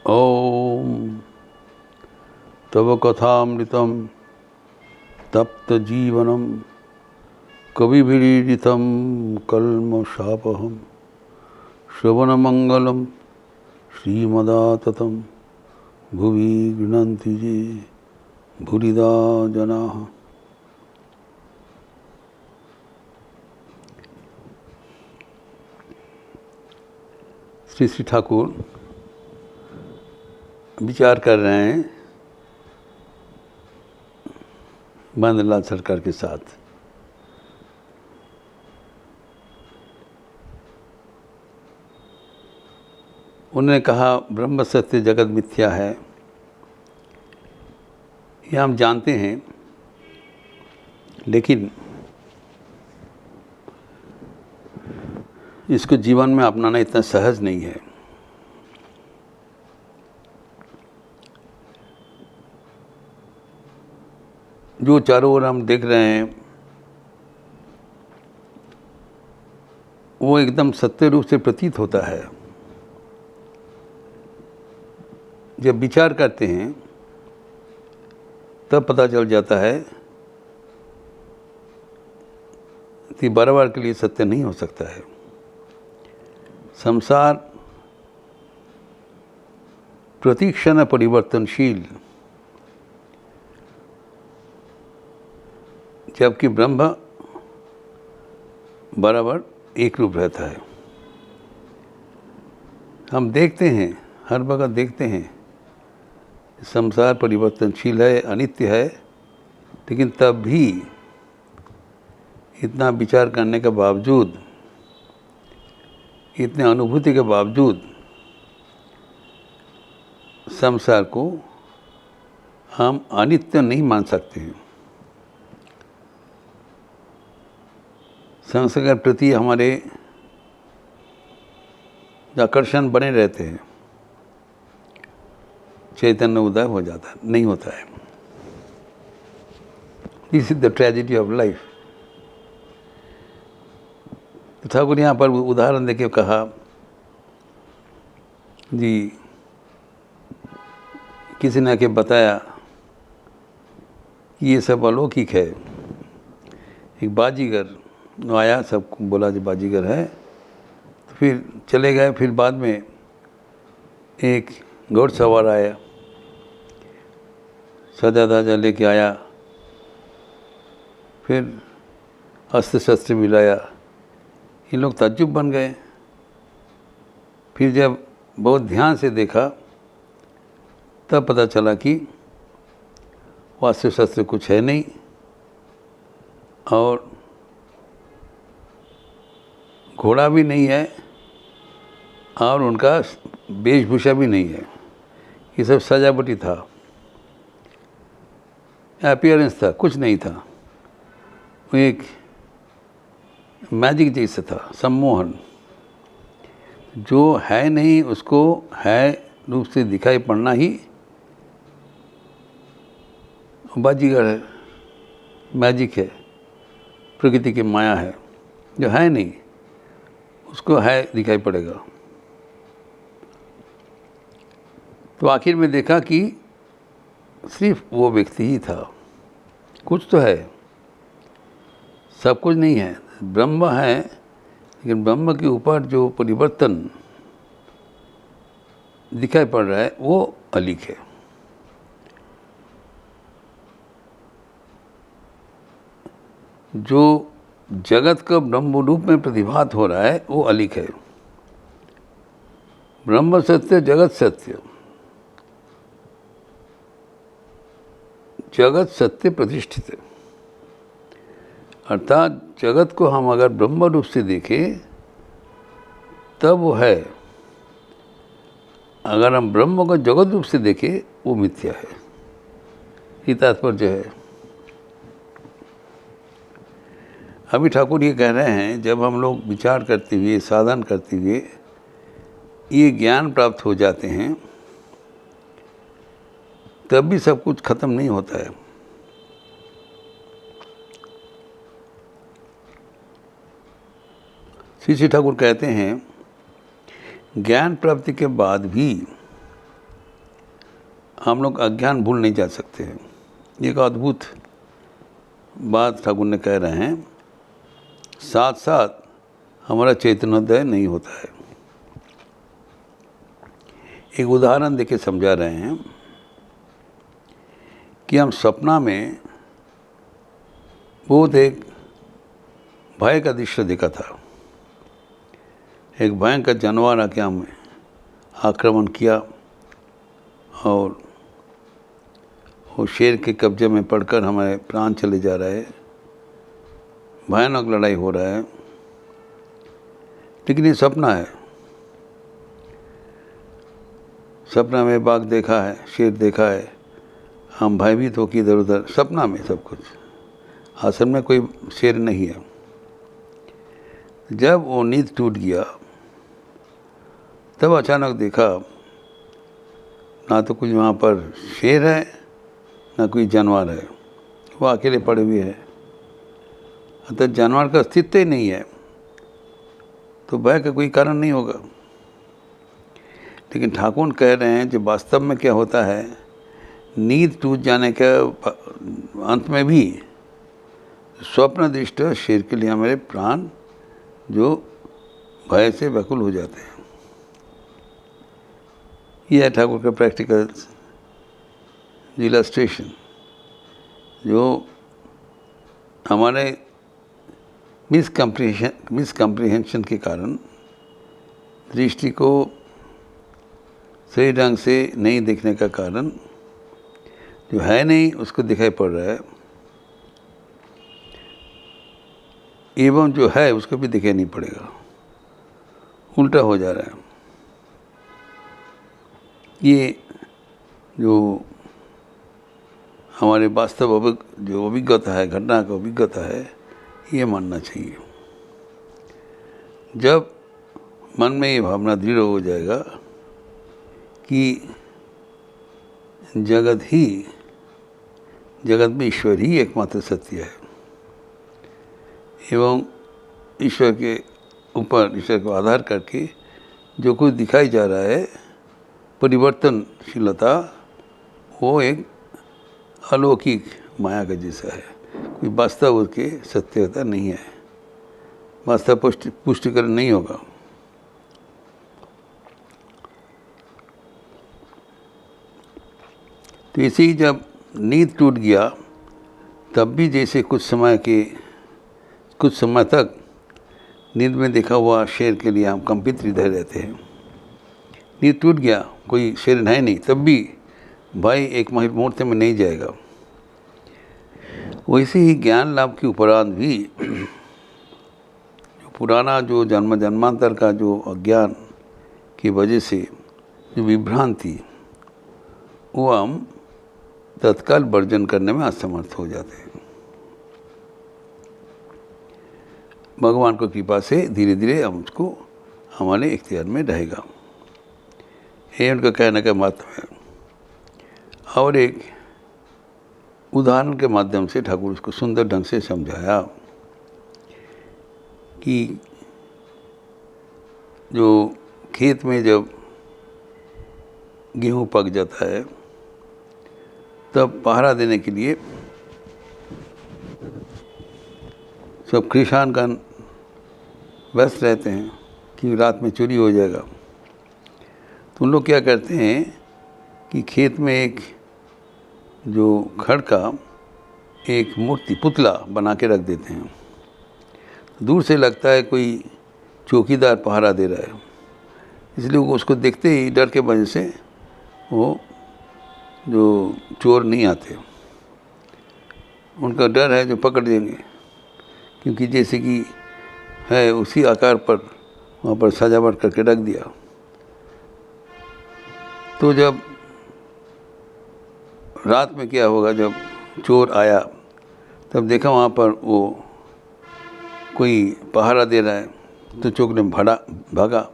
ओम तव कथामृतं तप्तजीवनं कविभिरीडितं कल्मषापहं श्रवणमंगलं श्रीमदाततं भुवि गृह्णन्ति ये भूरिदा जनाः। श्री श्री ठाकुर विचार कर रहे हैं महेंद्रलाल सरकार के साथ। उन्होंने कहा ब्रह्म सत्य जगत मिथ्या है, यह हम जानते हैं, लेकिन इसको जीवन में अपनाना इतना सहज नहीं है। जो चारों ओर हम देख रहे हैं वो एकदम सत्य रूप से प्रतीत होता है। जब विचार करते हैं तब पता चल जाता है कि बार-बार के लिए सत्य नहीं हो सकता है। संसार प्रतिक्षण परिवर्तनशील, जबकि ब्रह्म बराबर एक रूप रहता है। हम देखते हैं, हर वक्त देखते हैं संसार परिवर्तनशील है, अनित्य है, लेकिन तब भी इतना विचार करने के बावजूद, इतने अनुभूति के बावजूद संसार को हम अनित्य नहीं मान सकते हैं। संसार के प्रति हमारे आकर्षण बने रहते हैं, चैतन्य उदय हो जाता है, नहीं होता है। This is the tragedy of life. तो ठाकुर यहाँ पर उदाहरण देके कहा जी, किसी ने आके बताया कि ये सब अलौकिक है। एक बाजीगर आया, सबको बोला जो बाजीगर है, तो फिर चले गए। फिर बाद में एक घोड़सवार आया, सजा धाजा लेके आया, फिर अस्त्र शस्त्र भी लाया। ये लोग ताज्जुब बन गए। फिर जब बहुत ध्यान से देखा तब पता चला कि वो अस्त्र शस्त्र कुछ है नहीं और घोड़ा भी नहीं है और उनका वेशभूषा भी नहीं है। ये सब सजावटी था, अपीयरेंस था, कुछ नहीं था। वो एक मैजिक जैसा था, सम्मोहन। जो है नहीं उसको है रूप से दिखाई पड़ना ही बाजीगर है, मैजिक है, प्रकृति की माया है। जो है नहीं उसको है दिखाई पड़ेगा। तो आखिर में देखा कि सिर्फ वो व्यक्ति ही था। कुछ तो है, सब कुछ नहीं है। ब्रह्म है, लेकिन ब्रह्म के ऊपर जो परिवर्तन दिखाई पड़ रहा है वो अलिक है। जो जगत का ब्रह्म रूप में प्रतिभात हो रहा है वो अलिक है। ब्रह्म सत्य, जगत सत्य। जगत सत्य प्रतिष्ठित है, अर्थात जगत को हम अगर ब्रह्म रूप से देखें तब वो है। अगर हम ब्रह्म को जगत रूप से देखें वो मिथ्या है। ये तात्पर्य है। अभी ठाकुर ये कह रहे हैं, जब हम लोग विचार करते हुए, साधन करते हुए ये ज्ञान प्राप्त हो जाते हैं तब भी सब कुछ खत्म नहीं होता है। श्री श्री ठाकुर कहते हैं ज्ञान प्राप्ति के बाद भी हम लोग अज्ञान भूल नहीं जा सकते हैं। एक अद्भुत बात ठाकुर ने कह रहे हैं, साथ साथ हमारा चैतन्योदय नहीं होता है। एक उदाहरण देके समझा रहे हैं कि हम सपना में बहुत एक भय का दृश्य देखा था। एक भयंकर जानवर आके हमें आक्रमण किया और वो शेर के कब्जे में पड़कर हमारे प्राण चले जा रहे हैं, भयानक लड़ाई हो रहा है। लेकिन ये सपना है। सपना में बाघ देखा है, शेर देखा है, हम भयभीत हो कि इधर उधर, सपना में सब कुछ, असल में कोई शेर नहीं है। जब वो नींद टूट गया तब अचानक देखा ना तो कुछ वहाँ पर शेर है ना कोई जानवर है, वो अकेले पड़े हुए हैं। अतः जानवर का अस्तित्व ही नहीं है, तो भय का कोई कारण नहीं होगा। लेकिन ठाकुर कह रहे हैं जो वास्तव में क्या होता है, नींद टूट जाने के अंत में भी स्वप्न दृष्ट शेर के लिए हमारे प्राण जो भय से व्याकुल हो जाते हैं। यह है ठाकुर का प्रैक्टिकल इलस्ट्रेशन, जो हमारे मिसकम्प्रीहेंशन के कारण दृष्टि को सही ढंग से नहीं देखने का कारण जो है नहीं उसको दिखाई पड़ रहा है, एवं जो है उसको भी दिखाई नहीं पड़ेगा, उल्टा हो जा रहा है। ये जो हमारे वास्तव जो अभिज्ञता है, घटना का अभिज्ञता है, ये मानना चाहिए। जब मन में ये भावना दृढ़ हो जाएगा कि जगत में ईश्वर ही एकमात्र सत्य है एवं ईश्वर के ऊपर, ईश्वर को आधार करके जो कुछ दिखाई जा रहा है परिवर्तनशीलता, वो एक अलौकिक माया का जैसा है, कोई वास्तव उसके सत्यता नहीं है, वास्तव पुष्टिकरण नहीं होगा। तो इसे ही जब नींद टूट गया तब भी जैसे कुछ समय तक नींद में देखा हुआ शेर के लिए हम कंपित हृदय रहते हैं। नींद टूट गया, कोई शेर है नहीं, तब भी भाई एक मुहूर्त में नहीं जाएगा। वैसे ही ज्ञान लाभ के उपरांत भी पुराना जो जन्मांतर का जो अज्ञान की वजह से जो विभ्रांति, वो हम तत्काल वर्जन करने में असमर्थ हो जाते हैं। भगवान को कृपा से धीरे धीरे हम उसको हमारे इख्तियार में रहेगा, ये उनका कहने का मतलब है। और एक उदाहरण के माध्यम से ठाकुर उसको सुंदर ढंग से समझाया कि जो खेत में जब गेहूँ पक जाता है तब पहरा देने के लिए सब कृषानगण व्यस्त रहते हैं कि रात में चोरी हो जाएगा। तो उन लोग क्या करते हैं कि खेत में एक जो खड़ का एक मूर्ति पुतला बना के रख देते हैं। दूर से लगता है कोई चौकीदार पहरा दे रहा है, इसलिए उसको देखते ही डर के वजह से वो जो चोर नहीं आते, उनका डर है जो पकड़ देंगे, क्योंकि जैसे कि है उसी आकार पर वहाँ पर सजावट करके रख दिया। तो जब रात में क्या होगा, जब चोर आया तब देखा वहाँ पर वो कोई पहरा दे रहा है, तो चोर ने भागा।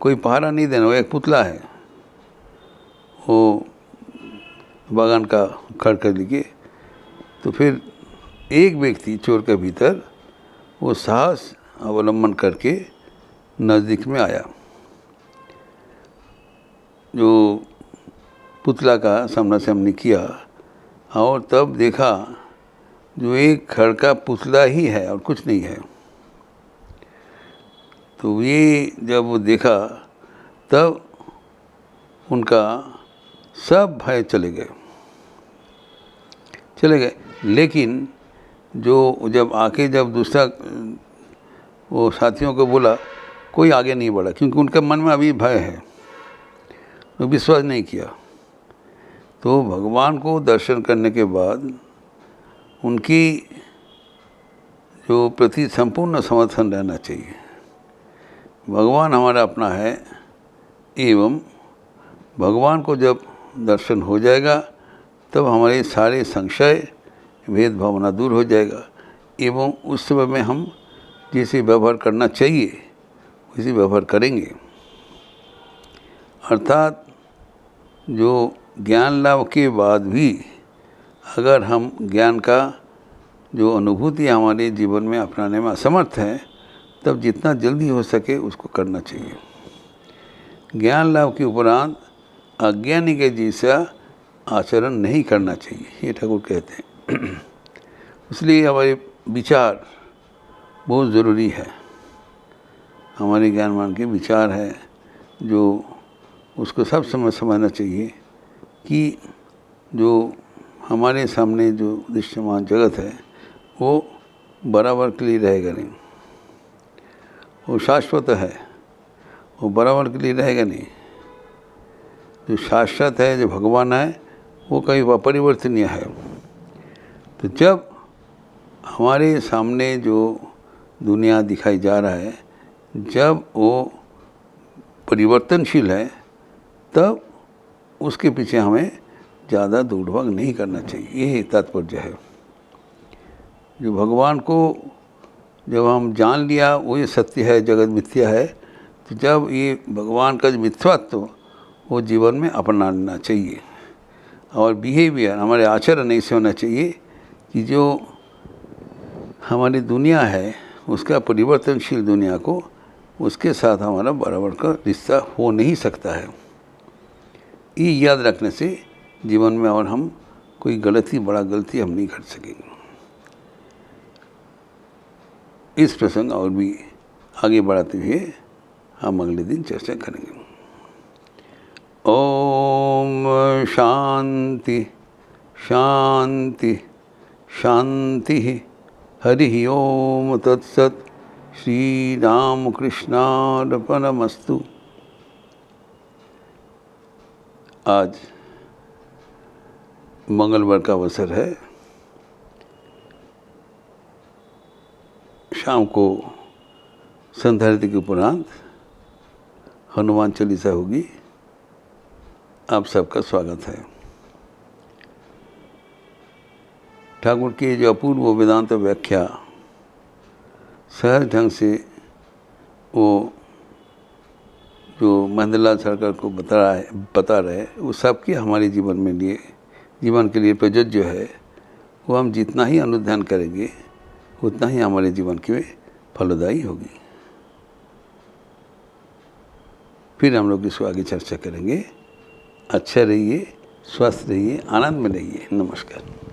कोई पहरा नहीं देना, वो एक पुतला है, वो बागान का खड़ कर लेके। तो फिर एक व्यक्ति चोर के भीतर वो साहस अवलंबन करके नज़दीक में आया। जो पुतला का सामना सामनी किया और तब देखा जो एक खड़ का पुतला ही है और कुछ नहीं है। तो ये जब वो देखा तब उनका सब भय चले गए। लेकिन जो जब आके जब दूसरा वो साथियों को बोला, कोई आगे नहीं बढ़ा क्योंकि उनके मन में अभी भय है, तो विश्वास नहीं किया। तो भगवान को दर्शन करने के बाद उनकी जो प्रति संपूर्ण समर्थन रहना चाहिए। भगवान हमारा अपना है एवं भगवान को जब दर्शन हो जाएगा तब हमारे सारे संशय भेद भावना दूर हो जाएगा एवं उस समय में हम जैसे व्यवहार करना चाहिए वैसे व्यवहार करेंगे। अर्थात जो ज्ञान लाभ के बाद भी अगर हम ज्ञान का जो अनुभूति हमारे जीवन में अपनाने में असमर्थ हैं तब जितना जल्दी हो सके उसको करना चाहिए। ज्ञान लाभ के उपरांत अज्ञानी के जैसा आचरण नहीं करना चाहिए, ये ठाकुर कहते हैं। इसलिए हमारे विचार बहुत ज़रूरी है। हमारे ज्ञानवान के विचार है जो उसको सब समय समझना चाहिए कि जो हमारे सामने जो दृश्यमान जगत है वो बराबर के लिए रहेगा नहीं, वो शाश्वत है, वो बराबर के लिए रहेगा नहीं। जो शाश्वत है, जो भगवान है, वो कभी अपरिवर्तनीय है। तो जब हमारे सामने जो दुनिया दिखाई जा रहा है, जब वो परिवर्तनशील है तब उसके पीछे हमें ज़्यादा दौड़-भाग नहीं करना चाहिए, यही तात्पर्य है। जो भगवान को जब हम जान लिया वो ये सत्य है, जगत मिथ्या है, तो जब ये भगवान का जो मिथ्यात्व वो जीवन में अपनाना चाहिए। और बिहेवियर, हमारे आचरण ऐसे होना चाहिए कि जो हमारी दुनिया है उसका परिवर्तनशील दुनिया को उसके साथ हमारा बराबर का रिश्ता हो नहीं सकता है। ये याद रखने से जीवन में और हम कोई बड़ा गलती हम नहीं कर सकेंगे। इस प्रसंग और भी आगे बढ़ाते हुए हम अगले दिन चर्चा करेंगे। ओम शांति शांति शांति। हरि ओम तत्सत। श्री राम कृष्णार्पणमस्तु। आज मंगलवार का अवसर है। शाम को संध्या आरती के उपरांत हनुमान चालीसा होगी। आप सबका स्वागत है। ठाकुर की जो अपूर्व वेदांत व्याख्या सहज ढंग से वो जो महेंद्रलाल सरकार को बता रहे वो सबकी हमारे जीवन के लिए प्रयोज्य है। वो हम जितना ही अनुध्यान करेंगे उतना ही हमारे जीवन के फलदायी होगी। फिर हम लोग इसको आगे चर्चा करेंगे। अच्छा रहिए, स्वस्थ रहिए, आनंद में रहिए। नमस्कार।